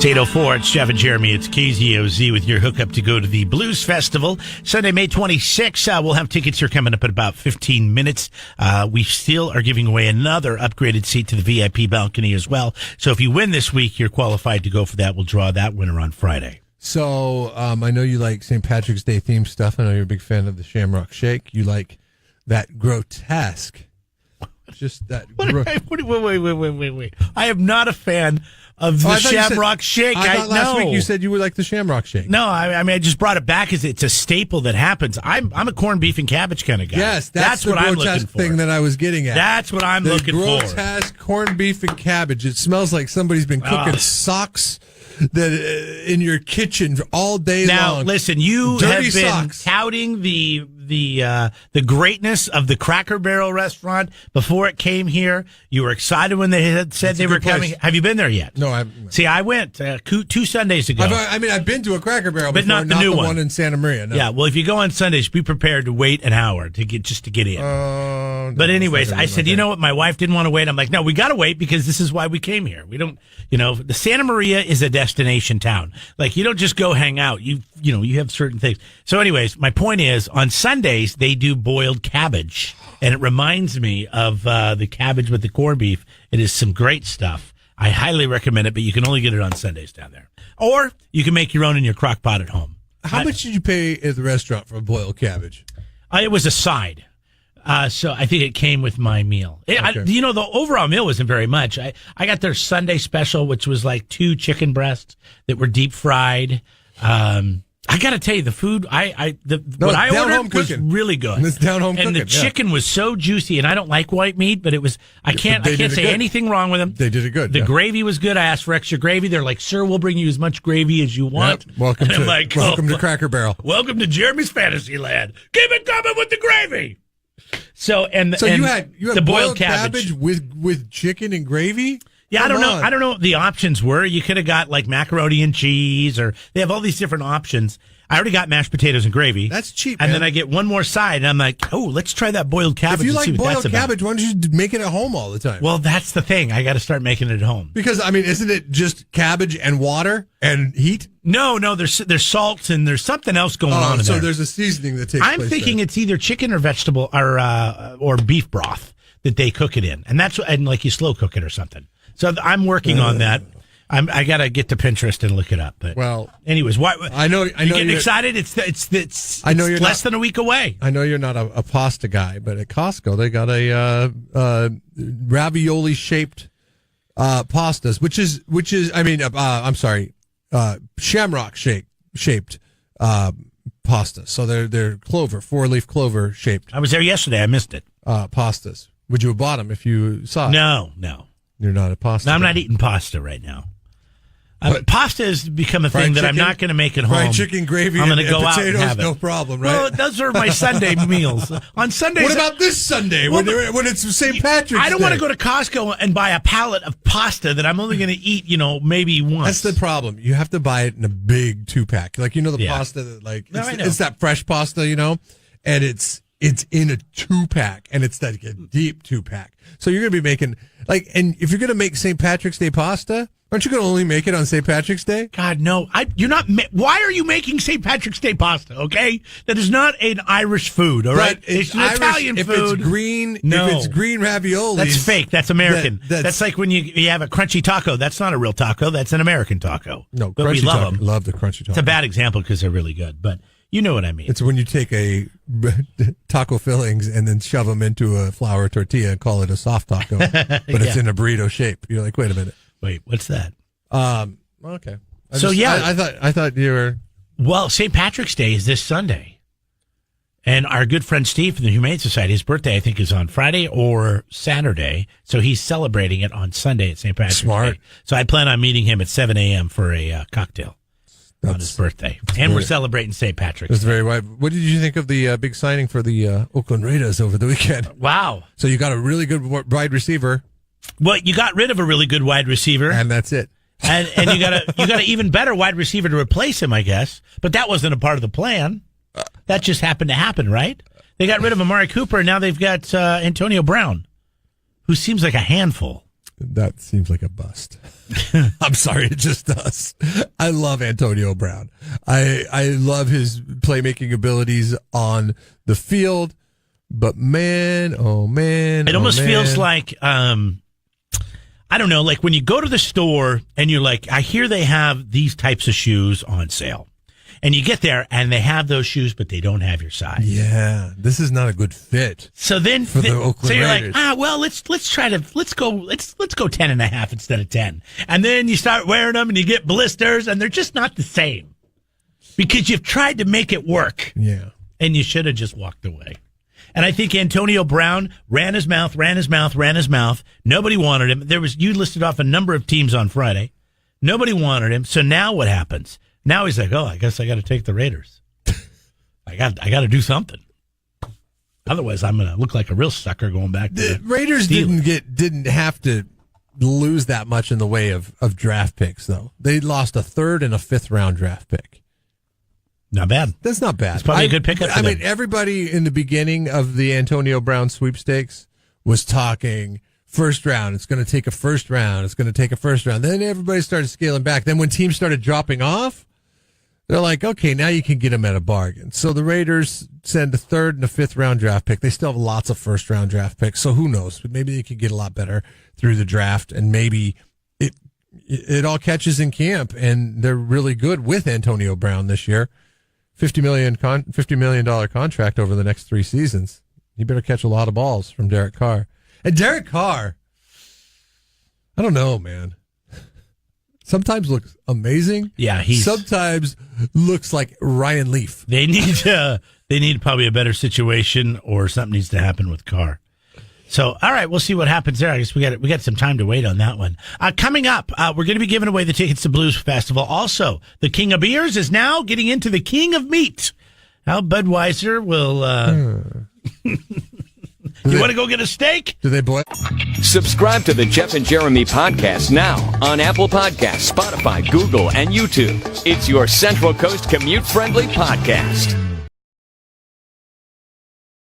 8:04, it's Jeff and Jeremy. It's KZOZ with your hookup to go to the Blues Festival. Sunday, May 26th. We'll have tickets here coming up in about 15 minutes. We still are giving away another upgraded seat to the VIP balcony as well. So if you win this week, you're qualified to go for that. We'll draw that winner on Friday. So I know you like St. Patrick's Day themed stuff. I know you're a big fan of the Shamrock Shake. You like that grotesque. Just that. Wait. I am not a fan of the Shamrock Shake. I thought last week you said you would like the Shamrock Shake. No, I mean I just brought it back as it's a staple that happens. I'm a corned beef and cabbage kind of guy. Yes, that's what I'm looking for. Thing that I was getting at. That's what I'm looking for. Grotesque corned beef and cabbage. It smells like somebody's been cooking socks that in your kitchen all day long. Now, listen, you Dirty have been socks. touting the greatness of the Cracker Barrel restaurant before it came here. You were excited when they had said they were coming. Have you been there yet? No, I haven't. See, I went 2 Sundays ago. I've been to a Cracker Barrel but before, not the new one in Santa Maria. No. Yeah, well, if you go on Sundays, be prepared to wait an hour to get in. But anyways, I said, you know what? My wife didn't want to wait. I'm like, no, we got to wait because this is why we came here. We don't, the Santa Maria is a destination town. Like, you don't just go hang out. You have certain things. So anyways, my point is on Sundays, they do boiled cabbage. And it reminds me of the cabbage with the corned beef. It is some great stuff. I highly recommend it, but you can only get it on Sundays down there. Or you can make your own in your crock pot at home. How much did you pay at the restaurant for a boiled cabbage? It was a side. So I think it came with my meal. The overall meal wasn't very much. I got their Sunday special, which was like 2 chicken breasts that were deep fried. I got to tell you, the food what I ordered was really good. It's down home and cooking. The chicken was so juicy, and I don't like white meat, but it was. I can't say anything wrong with them. They did it good. The gravy was good. I asked for extra gravy. They're like, "Sir, we'll bring you as much gravy as you want." Yep. Welcome to Cracker Barrel. Welcome to Jeremy's Fantasy Land. Keep it coming with the gravy. So you had the boiled cabbage with chicken and gravy. Yeah, I don't know what the options were. You could have got like macaroni and cheese, or they have all these different options. I already got mashed potatoes and gravy. That's cheap, and man. then I get one more side, and I'm like, oh, let's try that boiled cabbage. If you and like see what boiled that's cabbage, about. why don't you make it at home all the time? Well, that's the thing. I got to start making it at home. Because isn't it just cabbage and water and heat? No. There's salt and there's something else going on. So there. there's a seasoning that takes place. I'm thinking it's either chicken or vegetable or beef broth that they cook it in, and like you slow cook it or something. So I'm working on that. I got to get to Pinterest and look it up. But anyways, why? I know. You getting excited? It's I know you're less than a week away. I know you're not a pasta guy, but at Costco they got a ravioli shaped pastas, which is shamrock shaped pasta. So they're clover, 4-leaf clover shaped. I was there yesterday. I missed it. Pastas. Would you have bought them if you saw it? No. You're not a pasta. No, I'm guy. not eating pasta right now. Pasta has become a thing that I'm not going to make at home. Fried chicken, gravy, I'm going to and go potatoes, out and have it. no problem, right? Well, those are my Sunday meals. On Sundays, what about this Sunday when it's St. Patrick's Day? I don't want to go to Costco and buy a pallet of pasta that I'm only going to eat, maybe once. That's the problem. You have to buy it in a big 2-pack. Like, the pasta that, it's that fresh pasta, and it's in a 2-pack, and it's like a deep 2-pack. So you're going to be making, and if you're going to make St. Patrick's Day pasta, aren't you going to only make it on St. Patrick's Day? God, no. You're not. Why are you making St. Patrick's Day pasta? Okay, that is not an Irish food. All right, it's an Irish, Italian food. If it's green, no. If it's green raviolis, that's fake. That's American. That's like when you have a crunchy taco. That's not a real taco. That's an American taco. No, but we love them. Love the crunchy taco. It's a bad example because they're really good, but you know what I mean. It's when you take a taco fillings and then shove them into a flour tortilla and call it a soft taco, but it's in a burrito shape. You're like, wait a minute. Wait, what's that? Okay. I thought you were. Well, St. Patrick's Day is this Sunday, and our good friend Steve from the Humane Society, his birthday I think is on Friday or Saturday, so he's celebrating it on Sunday at St. Patrick's Day. So I plan on meeting him at 7 a.m. for a cocktail on his birthday, and we're celebrating St. Patrick's. That's very wide. What did you think of the big signing for the Oakland Raiders over the weekend? Wow! So you got a really good wide receiver. Well, you got rid of a really good wide receiver, and that's it. And you got an even better wide receiver to replace him, I guess. But that wasn't a part of the plan. That just happened to happen, right? They got rid of Amari Cooper, and now they've got Antonio Brown, who seems like a handful. that seems like a bust. I'm sorry, it just does. I love Antonio Brown. I love his playmaking abilities on the field, but man, it almost feels like I don't know, like when you go to the store and you're like, I hear they have these types of shoes on sale. And you get there and they have those shoes, but they don't have your size. Yeah, this is not a good fit. So then, for the Oakland you're Raiders. like, well, let's go 10 and a half instead of 10. And then you start wearing them and you get blisters and they're just not the same because you've tried to make it work. Yeah. And you should have just walked away. And I think Antonio Brown ran his mouth. Nobody wanted him. You listed off a number of teams on Friday. Nobody wanted him. So now what happens? Now he's like, I guess I got to take the Raiders. I got to do something. Otherwise, I'm going to look like a real sucker going back to the Raiders didn't have to lose that much in the way of draft picks, though. They lost a 3rd and a 5th round draft pick. Not bad. That's not bad. It's probably a good pickup. I mean, everybody in the beginning of the Antonio Brown sweepstakes was talking first round. It's going to take a first round. It's going to take a first round. Then everybody started scaling back. Then when teams started dropping off, they're like, okay, now you can get them at a bargain. So the Raiders send a 3rd and a 5th round draft pick. They still have lots of first round draft picks. So who knows? Maybe they could get a lot better through the draft, and maybe it all catches in camp, and they're really good with Antonio Brown this year. $50 million contract over the next 3 seasons. You better catch a lot of balls from Derek Carr. And Derek Carr, I don't know, man. Sometimes looks amazing. Yeah, sometimes looks like Ryan Leaf. They need probably a better situation, or something needs to happen with Carr. So, all right, we'll see what happens there. I guess we got some time to wait on that one. Coming up, we're going to be giving away the tickets to Blues Festival. Also, the King of Beers is now getting into the King of Meat. How Budweiser will. You want to go get a steak? Do they boil? Subscribe to the Jeff and Jeremy podcast now on Apple Podcasts, Spotify, Google, and YouTube. It's your Central Coast commute-friendly podcast.